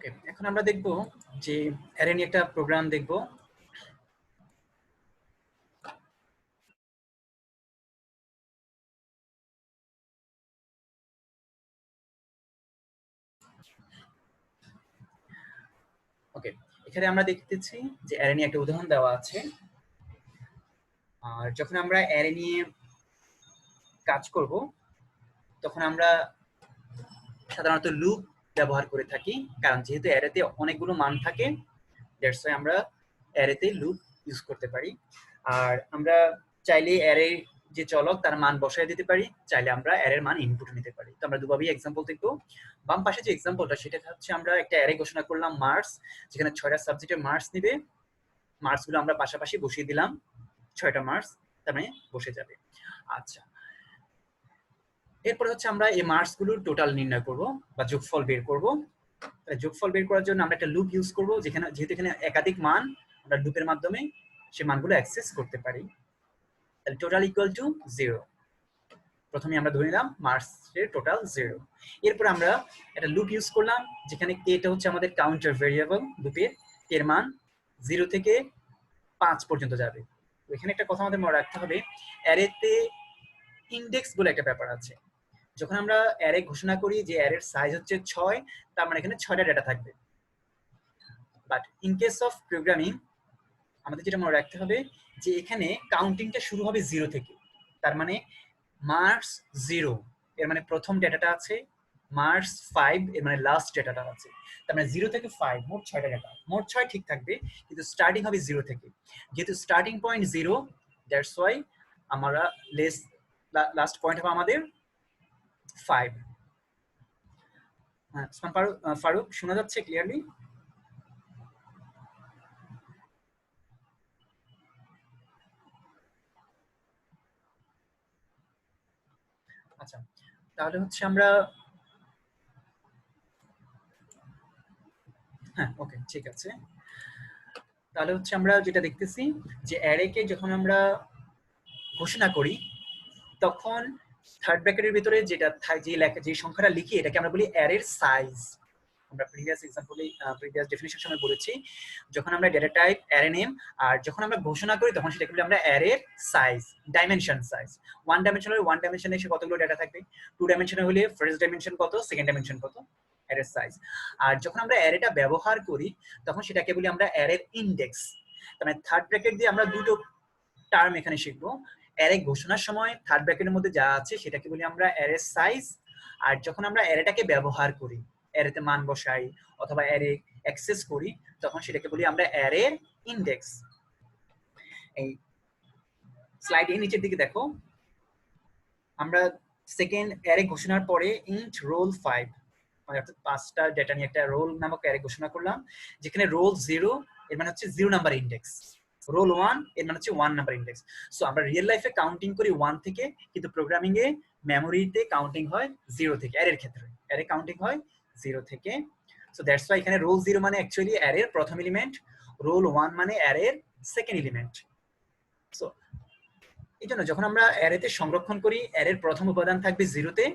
ওকে, এখন আমরা দেখব যে অ্যারে নিয়ে একটা প্রোগ্রাম দেখব। ওকে, এখানে আমরা দেখতেছি যে অ্যারে নিয়ে একটা উদাহরণ দেওয়া আছে। আর যখন আমরা অ্যারে নিয়ে কাজ করব তখন আমরা সাধারণত লুপ ব্যবহার করে থাকি, কারণ যেহেতু অ্যারেতে অনেকগুলো মান থাকে, দ্যাটস ওয়াই আমরা অ্যারেতে লুপ ইউজ করতে পারি। আর আমরা চাইলে অ্যারে যে চলক তার মান বসায় দিতে পারি, চাইলে আমরা অ্যারের মান ইনপুট নিতে পারি। তো আমরা দুভাবেই এক্সাম্পল দেখবো। বাম পাশে যে এক্সাম্পলটা, সেটা হচ্ছে আমরা একটা অ্যারে ঘোষণা করলাম মার্কস, যেখানে 6টা সাবজেক্টের মার্কস নিবে, মার্কস গুলো আমরা পাশাপাশি বসিয়ে দিলাম, 6টা মার্কস তার মানে বসে যাবে। আচ্ছা, এরপর হচ্ছে আমরা এই মার্কস গুলোর টোটাল নির্ণয় করব বা যোগফল বের করব। তাহলে যোগফল বের করার জন্য আমরা একটা লুপ ইউজ করব, যেখানে যেহেতু এখানে একাধিক মান, আমরা লুপের মাধ্যমে সেই মানগুলো অ্যাক্সেস করতে পারি। তাহলে টোটাল ইকুয়াল টু 0। প্রথমে আমরা ধরে নিলাম মার্কসের টোটাল 0। এরপর আমরা একটা লুপ ইউজ করলাম, যেখানে এটা হচ্ছে আমাদের কাউন্টার ভেরিয়েবল লুপের, এর মান 0 থেকে 5 পর্যন্ত যাবে। তো এখানে একটা কথা আমাদের মনে রাখতে হবে, অ্যারেতে ইন্ডেক্স বলে একটা ব্যাপার আছে। যখন আমরা অ্যারে ঘোষণা করি যে অ্যারের সাইজ হচ্ছে 6, তার মানে এখানে 6টা ডেটা থাকবে। But in case of programming আমাদের যেটা মনে রাখতে হবে যে এখানে কাউন্টিংটা শুরু হবে 0 থেকে। তার মানে মার্কস 0 এর মানে প্রথম ডেটাটা আছে, মার্কস 5 এর মানে লাস্ট ডেটাটা আছে। তার মানে 0 থেকে 5 মোট 6টা ডেটা, মোট 6 ঠিক থাকবে, কিন্তু স্টার্টিং হবে 0 থেকে। যেহেতু স্টার্টিং পয়েন্ট 0, দ্যাটস ওয়াই আমরা লাস্ট পয়েন্ট হবে আমাদের 5। হ্যাঁ, ফারুক শোনা যাচ্ছে ক্লিয়ারলি? আচ্ছা, তাহলে হচ্ছে আমরা, হ্যাঁ ওকে ঠিক আছে। তাহলে হচ্ছে আমরা যেটা দেখতেছি যে অ্যারেকে যখন আমরা ঘোষণা করি, তখন থার্ড ব্র্যাকেটের ভিতরে যেটা যে লেখা, যে সংখ্যাটা লিখি, এটাকে আমরা বলি অ্যারের সাইজ। আমরা প্রিভিয়াস এক্সাম্পলে, প্রিভিয়াস ডেফিনিশন সময় বলেছি, যখন আমরা ডেটা টাইপ অ্যারে নেম, আর যখন আমরা ঘোষণা করি তখন সেটাকে বলি আমরা অ্যারের সাইজ, ডাইমেনশন সাইজ। 1 ডাইমেনশন হলে 1 ডাইমেনশনে এসে কতগুলো ডেটা থাকবে, 2 ডাইমেনশনে হলে ফার্স্ট ডাইমেনশন কত, সেকেন্ড ডাইমেনশন কত, অ্যারের সাইজ। আর যখন আমরা অ্যারেটা ব্যবহার করি তখন সেটাকে বলি আমরা অ্যারের ইন্ডেক্স। তার মানে থার্ড ব্র্যাকেট দিয়ে আমরা দুটো টার্ম এখানে শিখবো। অ্যারে ঘোষণার সময় থার্ড ব্র্যাকেটের মধ্যে যা আছে সেটাকে বলি আমরা অ্যারের সাইজ, আর যখন আমরা অ্যারেটাকে ব্যবহার করি, অ্যারেতে মান বসাই অথবা অ্যারে অ্যাক্সেস করি, তখন সেটাকে বলি আমরা অ্যারের ইন্ডেক্স। এই স্লাইডে নিচের দিকে দেখো, আমরা সেকেন্ড অ্যারে ঘোষণার পরে ইন্ট রোল 5, মানে অর্থাৎ 5টা ডেটা নিয়ে একটা রোল নামক অ্যারে ঘোষণা করলাম, যেখানে রোল 0 এর মানে হচ্ছে 0 নাম্বার ইন্ডেক্স, রোল 1 এর মানে হচ্ছে 1 নাম্বার ইন্ডেক্স। সো আমরা রিয়েল লাইফে কাউন্টিং করি 1 থেকে, কিন্তু প্রোগ্রামিং এ মেমোরিতে কাউন্টিং হয় 0 থেকে। অ্যারের ক্ষেত্রে অ্যারে কাউন্টিং হয় 0 থেকে। সো দ্যাটস ওয়াই এখানে রোল 0 মানে অ্যাকচুয়ালি অ্যারের প্রথম এলিমেন্ট, রোল 1 মানে অ্যারের সেকেন্ড এলিমেন্ট। সো এই জন্য যখন আমরা অ্যারেতে সংরক্ষণ করি, অ্যারের প্রথম উপাদান থাকবে 0 তে,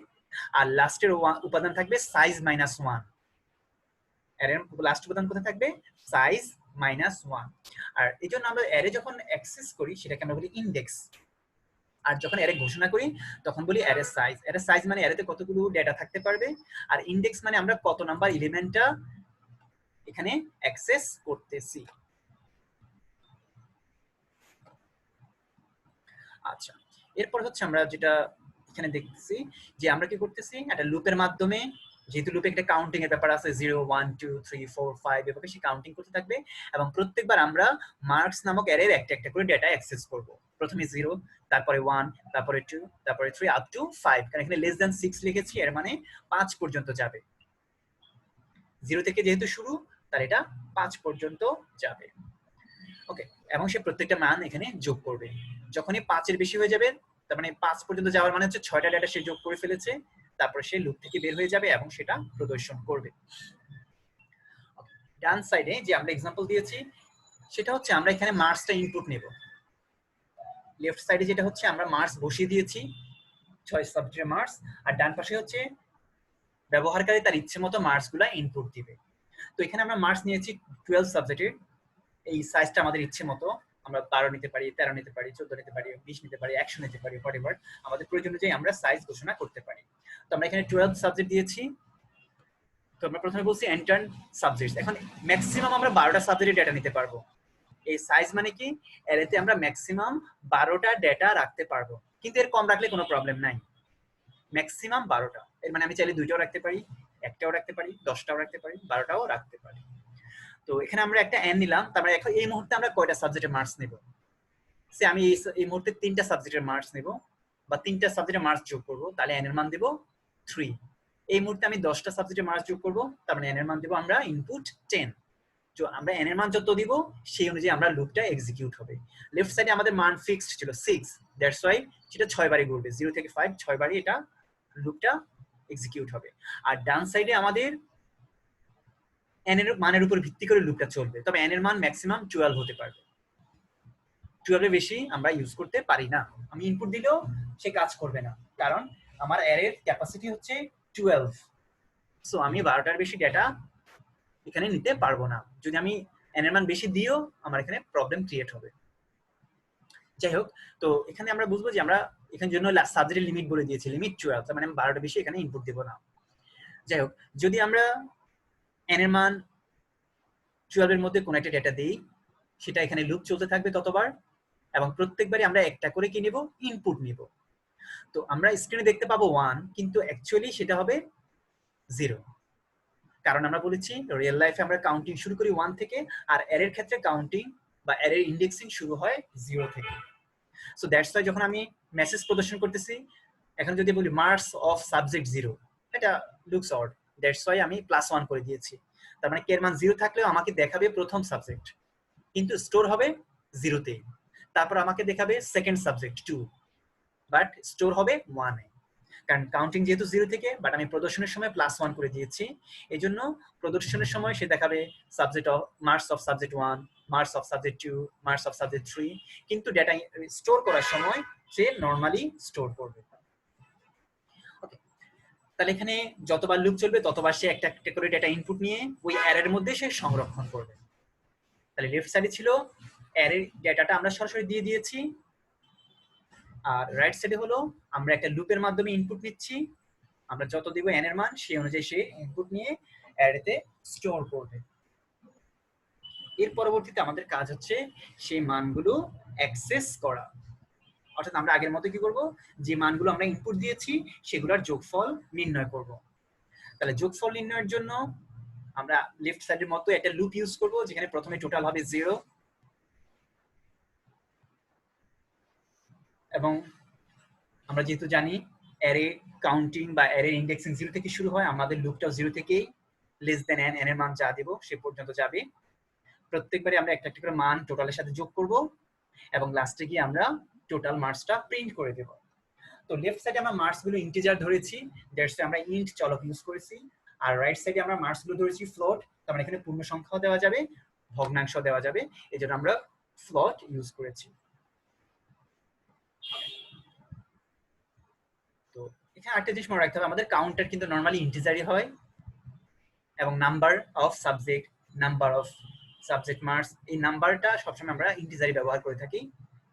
আর লাস্টের উপাদান থাকবে সাইজ -1। অ্যারের লাস্ট উপাদান কোথায় থাকবে, সাইজ -1। আর এই জন্য আমরা অ্যারে যখন অ্যাক্সেস করি সেটাকে আমরা বলি ইন্ডেক্স, আর যখন অ্যারে ঘোষণা করি তখন বলি অ্যারে সাইজ। অ্যারে সাইজ মানে অ্যারেতে কতগুলো ডেটা থাকতে পারবে, আর ইন্ডেক্স মানে আমরা কত নাম্বার এলিমেন্টটা এখানে অ্যাক্সেস করতেছি। আচ্ছা, এরপর হচ্ছে আমরা যেটা এখানে দেখতেছি যে আমরা কি করতেছি, একটা লুপের মাধ্যমে, যেহেতু লুপে একটা কাউন্টিং এর ব্যাপার আছে, 0 1 2 3 4 5 এভাবে সে কাউন্টিং করতে থাকবে, এবং প্রত্যেকবার আমরা মার্কস নামক অ্যারের একটা একটা করে ডেটা অ্যাক্সেস করব। প্রথমে 0, তারপরে 1, তারপরে 2, তারপরে 3 আপ টু 5। কারণ এখানে লেস দ্যান 6 লিখেছি, এর মানে 5 পর্যন্ত যাবে। 0 থেকে যেহেতু শুরু, তার এটা 5 পর্যন্ত যাবে। ওকে, এবং সে প্রত্যেকটা মান এখানে যোগ করবে। যখনই 5 এর বেশি হয়ে যাবে, তার মানে 5 পর্যন্ত যাওয়ার মানে হচ্ছে 6টা ডেটা সে যোগ করে ফেলেছে, তারপর সে লুপ থেকে বের হয়ে যাবে এবং সেটা প্রদর্শন করবে। ডান সাইডে যে আমরা এক্সাম্পল দিয়েছি সেটা হচ্ছে আমরা এখানে মার্কসটা ইনপুট নেব। লেফট সাইডে যেটা হচ্ছে আমরা মার্কস বসিয়ে দিয়েছি, 6 সাবজেক্টের মার্কস, আর ডান পাশে হচ্ছে ব্যবহারকারী তার ইচ্ছে মতো মার্কসগুলো ইনপুট দিবে। তো এখানে আমরা মার্কস নিয়েছি 12 সাবজেক্টের, এই সাইজটা আমাদের ইচ্ছে মতো, আমরা 12 নিতে পারি, 13 নিতে পারি, 14 নিতে পারি, 20 নিতে পারি, 100 নিতে পারি, হোয়াটএভার আমাদের প্রয়োজন অনুযায়ী আমরা সাইজ ঘোষণা করতে পারি। তো আমরা এখানে 12 সাবজেক্ট দিয়েছি। তো আমরা প্রথমে বলছি এন্টার সাবজেক্টস। এখন ম্যাক্সিমাম আমরা 12টা সাবজেক্টের ডেটা নিতে পারবো। এই সাইজ মানে কি, এতে আমরা ম্যাক্সিমাম 12টা ডেটা রাখতে পারবো, কিন্তু এর কম রাখলে কোনো প্রবলেম নাই। ম্যাক্সিমাম 12টা, এর মানে আমি চাইলে 2টাও রাখতে পারি, 1টাও রাখতে পারি, 10টাও রাখতে পারি, 12টাও রাখতে পারি। তো এখানে আমরা একটা n নিলাম, তারপরে এখন এই মুহূর্তে আমরা কয়টা সাবজেক্টের মার্কস নেব, সে আমি এই মুহূর্তে 3টা সাবজেক্টের মার্কস নেব, বা 3টা সাবজেক্টের মার্কস যোগ করব, তাহলে n এর মান দেব 3। এই মুহূর্তে আমি 10টা সাবজেক্টের মার্কস যোগ করব, তার মানে n এর মান দেব আমরা ইনপুট 10। তো আমরা n এর মান যত দিব সেই অনুযায়ী আমরা লুপটা এক্সিকিউট হবে। লেফট সাইডে আমাদের মান ফিক্সড ছিল 6, দ্যাটস ওয়াই সেটা 6 বারই ঘুরবে, 0 থেকে 5 6 বারই এটা লুপটা এক্সিকিউট হবে। আর ডান সাইডে আমাদের n এর মানের উপর ভিত্তি করে লুপটা চলবে, তবে n এর মান ম্যাক্সিমাম 12 হতে পারবে। 12 এর বেশি আমরা ইউজ করতে পারি না। আমি ইনপুট দিলেও সে কাজ করবে না, কারণ আমার অ্যারের ক্যাপাসিটি হচ্ছে 12। সো আমি 12টার বেশি ডেটা এখানে নিতে পারবো না। যদি আমি n এর মান বেশি দিও আমার এখানে প্রবলেম ক্রিয়েট হবে। যাই হোক, তো এখানে আমরা বুঝবো যে আমরা এখানে জন্য সাবজেক্টের লিমিট বলে দিয়েছি, লিমিট 12, তার মানে আমি 12টা বেশি এখানে ইনপুট দেব না। যাই হোক, যদি আমরা n এর মান 12 এর মধ্যে কোন একটা ডেটা দিই, সেটা এখানে লুপ চলতে থাকবে ততবার, এবং প্রত্যেকবারই আমরা একটা করে কি নিব, ইনপুট নিব। তো আমরা স্ক্রিনে দেখতে পাবো 1, কিন্তু অ্যাকচুয়ালি সেটা হবে 0, কারণ আমরা বলেছি রিয়েল লাইফে আমরা কাউন্টিং শুরু করি 1 থেকে, আর অ্যারের ক্ষেত্রে কাউন্টিং বা অ্যারের ইন্ডেক্সিং শুরু হয় 0 থেকে। সো দ্যাটস ওয়াই যখন আমি মেসেজ প্রদর্শন করতেছি, এখন যদি বলি মার্কস অফ সাবজেক্ট 0, এটা লুকস অড, দ্যাটস ওয়াই আমি +1 করে দিয়েছি। তার মানে কে এর মান 0 থাকলেও আমাকে দেখাবে প্রথম সাবজেক্ট, কিন্তু স্টোর হবে 0-তে। তারপর আমাকে দেখাবে সেকেন্ড সাবজেক্ট 2, বাট স্টোর হবে 1-এ, কারণ কাউন্টিং যেহেতু 0 থেকে, বাট আমি প্রদর্শনের সময় +1 করে দিয়েছি। এই জন্য প্রদর্শনের সময় সে দেখাবে subject of marks of subject 1, marks of subject 2, marks of subject 3, কিন্তু ডেটা স্টোর করার সময় সে নর্মালি স্টোর করবে। ওকে, তাহলে এখানে যতবার লুপ চলবে ততবার সে একটা একটা করে ডেটা ইনপুট নিয়ে ওই অ্যারের মধ্যে সে সংরক্ষণ করবে। তাহলে লেফট সাইডে ছিল অ্যারের ডেটাটা আমরা সরাসরি দিয়ে দিয়েছি, আর রাইট সাইডে হলো আমরা একটা লুপের মাধ্যমে ইনপুট নিচ্ছি, আমরা যত দিব n এর মান সেই অনুযায়ী সে ইনপুট নিয়ে অ্যারেতে স্টোর করবে। এর পরবর্তীতে আমাদের কাজ হচ্ছে সেই মানগুলো অ্যাক্সেস করা, অর্থাৎ আমরা আগের মতো কি করব, যে মানগুলো আমরা ইনপুট দিয়েছি সেগুলোর যোগফল নির্ণয় করব। তাহলে যোগফল নির্ণয়ের জন্য আমরা লেফট সাইডের মতো একটা লুপ ইউজ করব, যেখানে প্রথমে টোটাল হবে 0, এবং আমরা যেহেতু জানি অ্যারে কাউন্টিং বা অ্যারে ইন্ডেক্সিং 0 থেকে শুরু হয়, আমাদের লুপটাও 0 থেকেই লেস দেন n, n এর মান যা দেব সে পর্যন্ত যাবে। প্রত্যেকবারই আমরা একটা একটা করে মান টোটালের সাথে যোগ করব, এবং লাস্টে গিয়ে আমরা টোটাল মার্কসটা প্রিন্ট করে দেব। তো লেফট সাইডে আমরা মার্কস গুলো ইন্টিজার ধরেছি, দ্যাটস আমরা ইন্ট চলক ইউজ করেছি, আর রাইট সাইডে আমরা মার্কস গুলো ধরেছি ফ্লোট, তার মানে এখানে পূর্ণ সংখ্যাও দেওয়া যাবে, ভগ্নাংশ দেওয়া যাবে, এজন্য আমরা ফ্লোট ইউজ করেছি। তো এখানে আরেকটা জিনিস মনে রাখতে হবে, আমাদের কাউন্টার কিন্তু নরমালি ইন্টিজারই হয়, এবং number of subject, number of subject marks, এই নাম্বারটা সবসময় আমরা ইন্টিজারই ব্যবহার করে থাকি,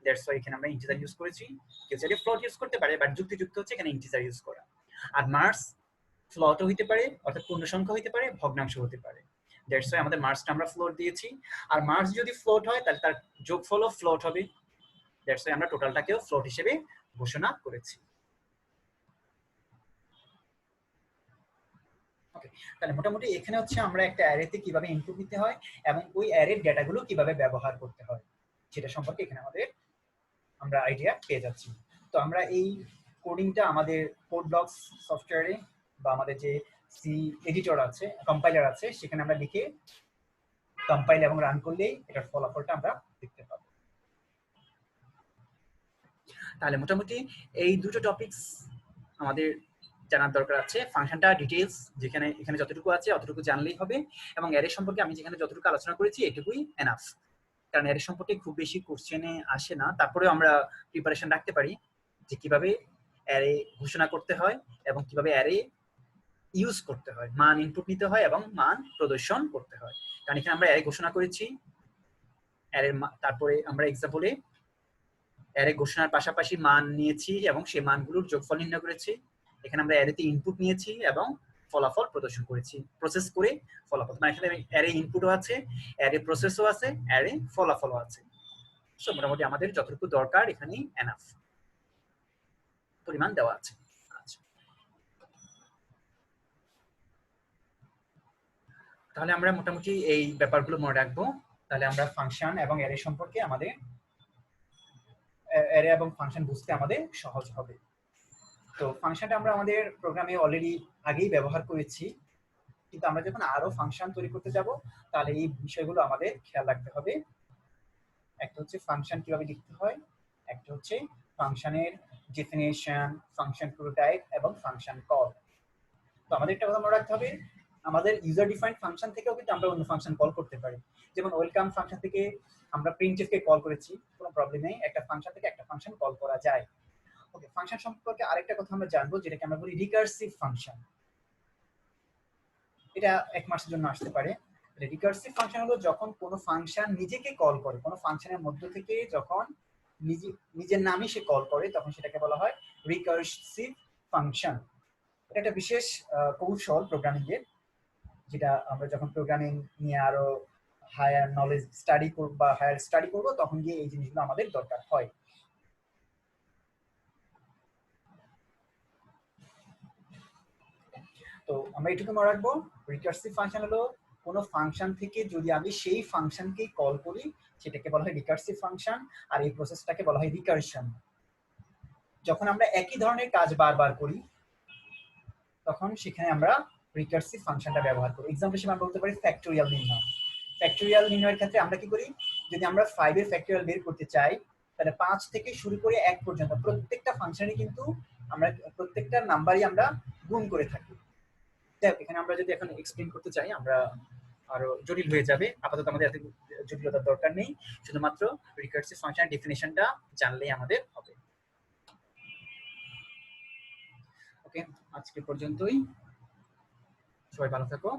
দ্যাটস ওয়াই এখানে আমরা ইন্টিজার ইউজ করেছি। কেউ চাইলে ফ্লোট ইউজ করতে পারে, বাট যুক্তিযুক্ত হচ্ছে এখানে ইন্টিজার ইউজ করা। আর মার্কস ফ্লোটও হতে পারে, অর্থাৎ পূর্ণ সংখ্যা হতে পারে, ভগ্নাংশ হতে পারে, দ্যাটস ওয়াই আমাদের মার্কসটা আমরা ফ্লোট দিয়েছি। আর মার্কস যদি ফ্লোট হয় তাহলে তার যোগফলও ফ্লোট হবে, দ্যাটস ওয়াই আমরা টোটালটাকেও ফ্লোট হিসেবে ঘোষণা করেছি। ওকে, তাহলে মোটামুটি এখানে হচ্ছে আমরা একটা অ্যারেতে কিভাবে ইনপুট নিতে হয় এবং ওই অ্যারের ডেটাগুলো কিভাবে ব্যবহার করতে হয় সেটা সম্পর্কে এখানে আমাদের আমরা আইডিয়া পেয়ে যাচ্ছি। তো আমরা এই কোডিংটা আমাদের কোড ব্লকস সফটওয়্যারে বা আমাদের যে সি এডিটর আছে, কম্পাইলার আছে, সেখানে আমরা লিখে কম্পাইল এবং রান করলেই এটার ফলাফলটা আমরা দেখতে পাবো। তাহলে মোটামুটি এই দুটো টপিকস আমাদের জানার দরকার আছে। ফাংশনটা ডিটেইলস যেখানে এখানে যতটুকু আছে অতটুকু জানলেই হবে, এবং অ্যারে সম্পর্কে আমি যেখানে যতটুকু আলোচনা করেছি এটুকুই এনাফ, কারণ অ্যারে সম্পর্কে খুব বেশি কোশ্চেনে আসে না, তারপরেও আমরা প্রিপারেশন রাখতে পারি যে কিভাবে অ্যারে ঘোষণা করতে হয় এবং কিভাবে অ্যারে ইউজ করতে হয়, মান ইনপুট নিতে হয় এবং মান প্রদর্শন করতে হয়। কারণ এখানে আমরা অ্যারে ঘোষণা করেছি, অ্যারের তারপরে আমরা এক্সাম্পলে অ্যারে ঘোষণার পাশাপাশি মান নিয়েছি এবং সেই মানগুলোর যোগফল নির্ণয় করেছি। এখানে আমরা অ্যারেতে ইনপুট নিয়েছি এবং ফলাফল প্রদর্শন করেছি, প্রসেস করে ফলাফল, মানে এখানে অ্যারে ইনপুটও আছে, অ্যারে প্রসেসও আছে, অ্যারে ফলাফলও আছে। সো মোটামুটি আমাদের যতটুকু দরকার এখানেই এনাফ পরিমাণ দেওয়া আছে। আচ্ছা, তাহলে আমরা মোটামুটি এই ব্যাপারগুলো মনে রাখবো। তাহলে আমরা ফাংশন এবং অ্যারে সম্পর্কে আমাদের অ্যারে এবং ফাংশন বুঝতে আমাদের সহজ হবে। তো ফাংশনটা আমরা আমাদের প্রোগ্রামে অলরেডি আগেই ব্যবহার করেছি, কিন্তু আমরা যখন আরো ফাংশন তৈরি করতে যাব তাহলে এই বিষয়গুলো আমাদের খেয়াল রাখতে হবে। একটা হচ্ছে ফাংশন কিভাবে লিখতে হয়, একটা হচ্ছে ফাংশনের ডেফিনিশন, ফাংশন প্রোটোটাইপ এবং ফাংশন কল। তো আমাদের একটা কথা মনে রাখতে হবে, আমাদের ইউজার ডিফাইন্ড ফাংশন থেকেও কিন্তু আমরা অন্য ফাংশন কল করতে পারি। যেমন ওয়েলকাম ফাংশন থেকে আমরা প্রিন্টএফ কে কল করেছি, কোনো প্রবলেম নেই, একটা ফাংশন থেকে একটা ফাংশন কল করা যায়। ওকে, ফাংশন সম্পর্কে আরেকটা কথা আমরা জানবো, যেটাকে আমরা বলি রিকার্সিভ ফাংশন। এটা 1 মাসের জন্য আসতে পারে। রিকার্সিভ ফাংশন হলো যখন কোনো ফাংশন নিজেকে কল করে, কোনো ফাংশনের মধ্য থেকে যখন নিজের নামই সে কল করে, তখন সেটাকে বলা হয় রিকার্সিভ ফাংশন। এটা একটা বিশেষ কৌশল প্রোগ্রামিং এর, যেটা আমরা যখন প্রোগ্রামিং নিয়ে আরো হায়ার নলেজ স্টাডি করব বা হায়ার স্টাডি করব, তখন গিয়ে এই জিনিসগুলো আমাদের দরকার হয়। তো আমরা এটুকু মনে রাখবো, রিকার্সিভ ফাংশন হলো কোনো ফাংশন থেকে যদি আমি সেই ফাংশনকেই কল করি, সেটাকে বলা হয় রিকার্সিভ ফাংশন, আর এই প্রসেসটাকে বলা হয় রিকারশন। যখন আমরা একই ধরনের কাজ বারবার করি, তখন সেখানে আমরা রিকার্সিভ ফাংশনটা ব্যবহার করি। এক্সাম্পল হিসেবে আমরা বলতে পারি ফ্যাক্টোরিয়াল নির্ণয়। ফ্যাক্টোরিয়াল নির্ণয়ের ক্ষেত্রে আমরা কি করি, যদি আমরা 5 এর ফ্যাক্টোরিয়াল বের করতে চাই, তাহলে 5 থেকে শুরু করে 1 পর্যন্ত প্রত্যেকটা ফাংশনে কিন্তু আমরা প্রত্যেকটা নাম্বারই আমরা গুণ করে থাকি। এখানে আমরা যদি এখন এক্সপ্লেইন করতে চাই, আমরা আরো জটিল হয়ে যাবে। আপাতত আমাদের এত জটিলতার দরকার নেই, শুধুমাত্র রিকার্সিভ ফাংশনের ডেফিনিশনটা জানলেই আমাদের হবে। ওকে, আজকে পর্যন্তই, সবাই ভালো থাকো।